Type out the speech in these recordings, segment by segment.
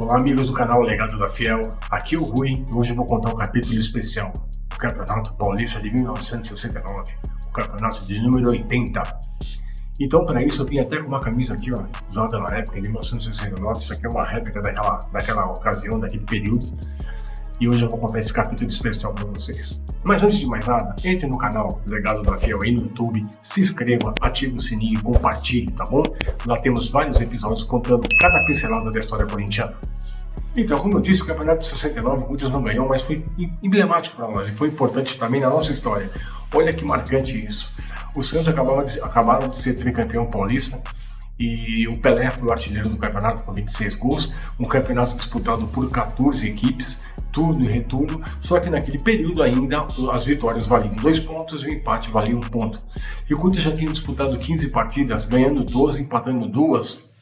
Olá amigos do canal Legado da Fiel, aqui é o Rui e hoje eu vou contar um capítulo especial, o Campeonato Paulista de 1969, o campeonato de número 80. Então para isso eu vim até com uma camisa aqui, ó, usada na época de 1969, isso aqui é uma réplica daquela ocasião, daquele período, e hoje eu vou contar esse capítulo especial para vocês. Mas antes de mais nada, entre no canal Legado da Fiel aí no YouTube, se inscreva, ative o sininho e compartilhe, tá bom? Lá temos vários episódios contando cada pincelada da história corintiana. Então, como eu disse, o campeonato de 69, o Corinthians não ganhou, mas foi emblemático para nós e foi importante também na nossa história. Olha que marcante isso. O Santos acabaram de ser tricampeão paulista e o Pelé foi o artilheiro do campeonato com 26 gols, um campeonato disputado por 14 equipes, turno e retorno, só que naquele período ainda as vitórias valiam 2 pontos e o empate valia 1 ponto. E o Corinthians já tinha disputado 15 partidas, ganhando 12, empatando 2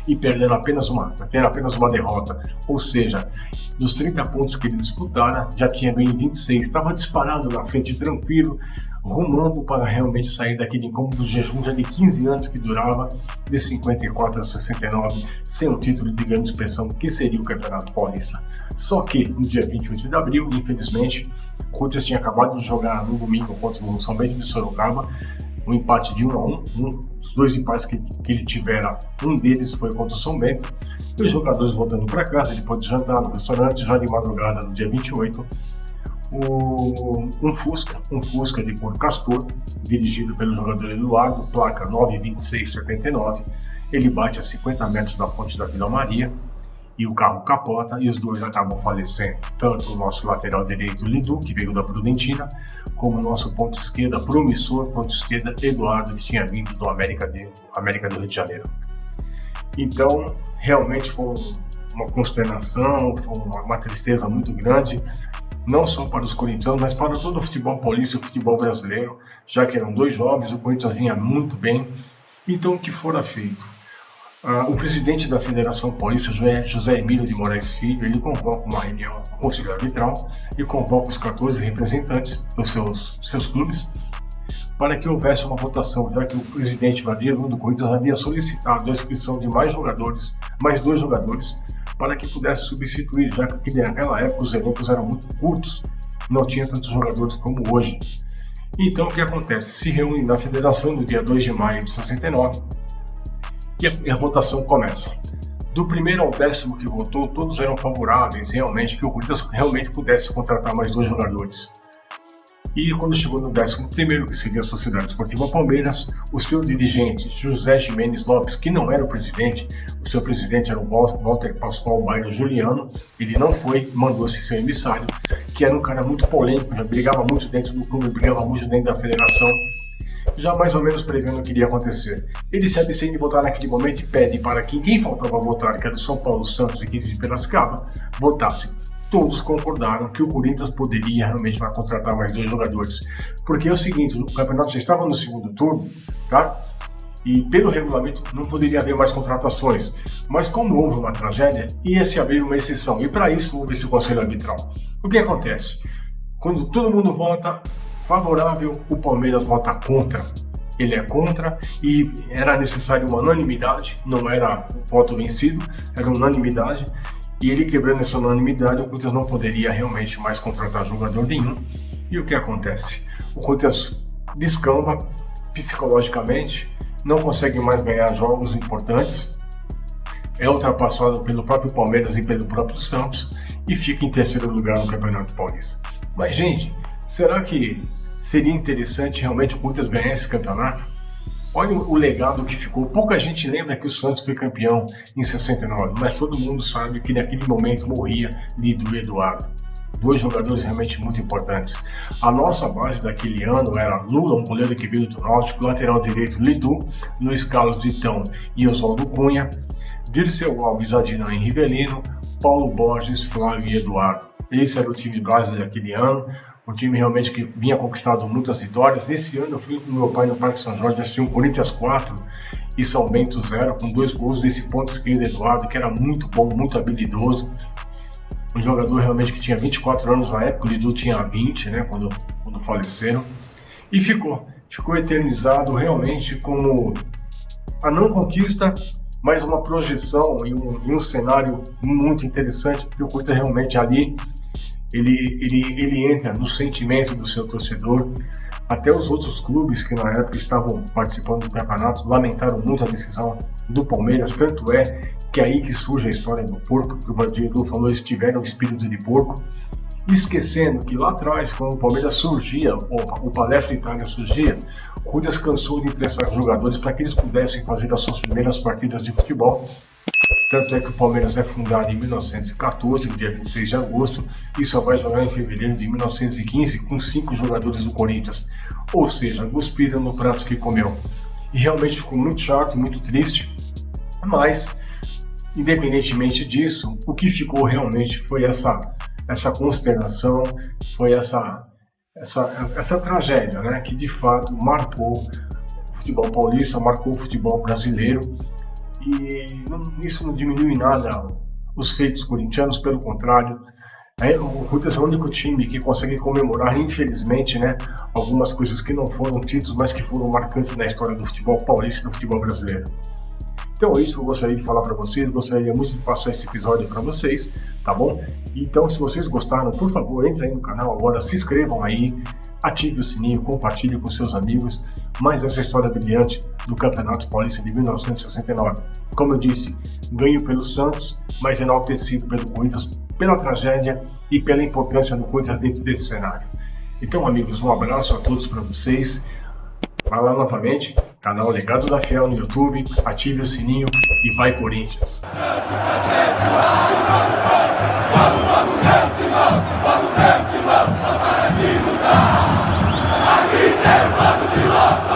e perdendo apenas uma derrota. Ou seja, dos 30 pontos que ele disputara, já tinha ganho 26, estava disparado na frente, tranquilo, rumando para realmente sair daquele incômodo jejum já de 15 anos que durava, de 54 a 69, sem um título de grande expressão, que seria o Campeonato Paulista. Só que no dia 28 de abril, infelizmente, o Corinthians tinha acabado de jogar no domingo contra o São Bento de Sorocaba, um empate de 1-1, um dos 2 empates que ele tivera, um deles foi contra o São Bento, e os jogadores voltando para casa, depois de jantar no restaurante, já de madrugada no dia 28, um Fusca de cor Castor, dirigido pelo jogador Eduardo, placa 92679, ele bate a 50 metros da ponte da Vila Maria, e o carro capota e os dois acabam falecendo, tanto o nosso lateral direito Lidu, que veio da Prudentina, como o nosso ponto esquerda, promissor ponto esquerda Eduardo, que tinha vindo do América do Rio de Janeiro. Então, realmente foi uma consternação, foi uma tristeza muito grande, não só para os corintianos, mas para todo o futebol paulista e o futebol brasileiro, já que eram 2 jovens, o Corinthians vinha muito bem. Então, o que fora feito? O presidente da Federação Paulista, José Emílio de Moraes Filho, ele convoca uma reunião do Conselho Arbitral e convoca os 14 representantes dos seus clubes para que houvesse uma votação, já que o presidente Vadilo do Corinthians havia solicitado a inscrição de mais 2 jogadores, para que pudesse substituir, já que naquela época os elencos eram muito curtos, não tinha tantos jogadores como hoje. Então o que acontece? Se reúne na Federação no dia 2 de maio de 69, e a votação começa. Do primeiro ao 10º que votou, todos eram favoráveis realmente que o Corinthians realmente pudesse contratar mais 2 jogadores. E quando chegou no 11º, que seria a Sociedade Esportiva Palmeiras, o seu dirigente, José Jimenez Lopes, que não era o presidente, o seu presidente era o Walter Pascoal Bairro Juliano, ele não foi, mandou-se seu emissário, que era um cara muito polêmico, já brigava muito dentro do clube, brigava muito dentro da federação, já mais ou menos prevendo o que iria acontecer. Ele se abstém de votar naquele momento e pede para que quem faltava votar, que era o São Paulo, Santos e 15 de Piracicaba, votasse. Todos concordaram que o Corinthians poderia realmente contratar mais 2 jogadores. Porque é o seguinte, o campeonato já estava no 2º turno, tá? E pelo regulamento não poderia haver mais contratações. Mas como houve uma tragédia, ia se abrir uma exceção. E para isso houve esse conselho arbitral. O que acontece? Quando todo mundo vota favorável, o Palmeiras vota contra. Ele é contra e era necessário uma unanimidade, não era voto vencido, era unanimidade. E ele quebrando essa unanimidade, o Corinthians não poderia realmente mais contratar jogador nenhum. E o que acontece? O Corinthians descamba psicologicamente, não consegue mais ganhar jogos importantes, é ultrapassado pelo próprio Palmeiras e pelo próprio Santos e fica em 3º lugar no Campeonato Paulista. Mas, gente, será que seria interessante realmente o Corinthians ganhar esse campeonato? Olha o legado que ficou. Pouca gente lembra que o Santos foi campeão em 69, mas todo mundo sabe que naquele momento morria Lidu e Eduardo. 2 jogadores realmente muito importantes. A nossa base daquele ano era Lula, um goleiro que veio do Náutico, lateral direito Lidu, Luiz Carlos Itão e Oswaldo Cunha, Dirceu Alves, Adnan e Rivelino, Paulo Borges, Flávio e Eduardo. Esse era o time de base daquele ano. Um time realmente que vinha conquistando muitas vitórias. Nesse ano eu fui com meu pai no Parque São Jorge, assisti um Corinthians 4 e São Bento 0, com 2 gols desse ponto esquerdo Eduardo, que era muito bom, muito habilidoso. Um jogador realmente que tinha 24 anos na época, o Lidu tinha 20, né, quando faleceram. E ficou eternizado realmente como a não conquista mas uma projeção e um cenário muito interessante, porque o Corinthians realmente ali ele entra no sentimento do seu torcedor. Até os outros clubes que na época estavam participando do campeonato lamentaram muito a decisão do Palmeiras, tanto é que é aí que surge a história do porco, que o Valdir Edu falou, eles tiveram o espírito de porco, esquecendo que lá atrás, quando o Palmeiras surgia, o Palestra Itália surgia, o Corinthians cansou de emprestar jogadores para que eles pudessem fazer as suas primeiras partidas de futebol. Tanto é que o Palmeiras é fundado em 1914, no dia 26 de agosto, e só vai jogar em fevereiro de 1915 com 5 jogadores do Corinthians. Ou seja, cuspiram no prato que comeu. E realmente ficou muito chato, muito triste, mas, independentemente disso, o que ficou realmente foi essa consternação, foi essa tragédia, né, que de fato marcou o futebol paulista, marcou o futebol brasileiro. E isso não diminui em nada os feitos corintianos, pelo contrário. O Corinthians é o único time que consegue comemorar, infelizmente, né, algumas coisas que não foram títulos, mas que foram marcantes na história do futebol paulista e do futebol brasileiro. Então é isso que eu gostaria de falar para vocês, gostaria muito de passar esse episódio para vocês, tá bom? Então, se vocês gostaram, por favor, entrem aí no canal agora, se inscrevam aí, ative o sininho, compartilhe com seus amigos mais essa história brilhante do Campeonato Paulista de 1969. Como eu disse, ganho pelo Santos, mas enaltecido pelo Corinthians, pela tragédia e pela importância do Corinthians dentro desse cenário. Então, amigos, um abraço a todos para vocês. Vai lá novamente, canal Legado da Fiel no YouTube, ative o sininho e vai Corinthians! Aqui tem